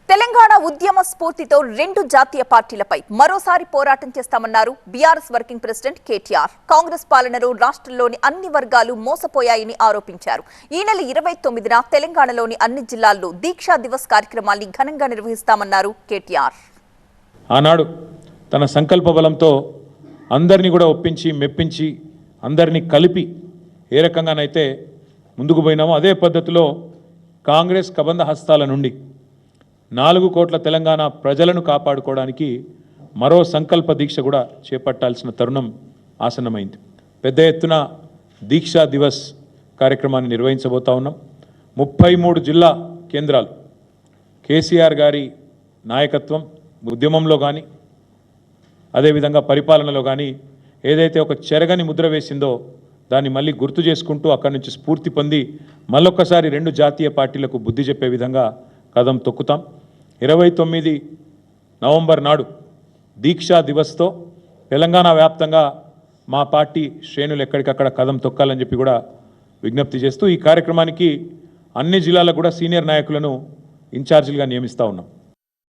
తెలంగాణ ఉద్యమ స్ఫూర్తితో రెండు జాతీయ పార్టీలపై మరోసారి పోరాటం చేస్తామన్నారు BRS working president KTR. Congress పాలనలో రాష్ట్రంలోని అన్ని వర్గాలు మోసపోయాయని ఆరోపించారు. ఈ నెల 29న తెలంగాణలోని అన్ని జిల్లాల్లో దీక్షా దివస్ కార్యక్రమాన్ని ఘనంగా నిర్వహిస్తామన్నారు కేటీఆర్. ఆనాడు తన సంకల్ప బలంతో అందరినీ కూడా ఒప్పించి మెప్పించి అందరినీ కలిపి ఏ రకంగానైతే ముందుకు పోయినామో అదే పద్ధతిలో కాంగ్రెస్ కబంధ హస్తాల నుండి 4 కోట్ల తెలంగాణ ప్రజలను కాపాడుకోవడానికి మరో సంకల్ప దీక్ష కూడా చేపట్టాల్సిన తరుణం ఆసన్నమైంది. పెద్ద ఎత్తున దీక్షా దివస్ కార్యక్రమాన్ని నిర్వహించబోతా ఉన్నాం. 33 జిల్లా కేంద్రాలు కేసీఆర్ గారి నాయకత్వం ఉద్యమంలో కానీ అదేవిధంగా పరిపాలనలో కానీ ఏదైతే ఒక చెరగని ముద్ర వేసిందో దాన్ని మళ్ళీ గుర్తు చేసుకుంటూ అక్కడి నుంచి స్ఫూర్తి పొంది మళ్ళొక్కసారి రెండు జాతీయ పార్టీలకు బుద్ధి చెప్పే విధంగా కదం తొక్కుతాం. 29 నవంబర్ నాడు దీక్షా దివస్తో తెలంగాణ వ్యాప్తంగా మా పార్టీ శ్రేణులు ఎక్కడికక్కడ కదం తొక్కాలని చెప్పి కూడా విజ్ఞప్తి చేస్తూ ఈ కార్యక్రమానికి అన్ని జిల్లాలకు కూడా సీనియర్ నాయకులను ఇన్ఛార్జీలుగా నియమిస్తూ ఉన్నాం.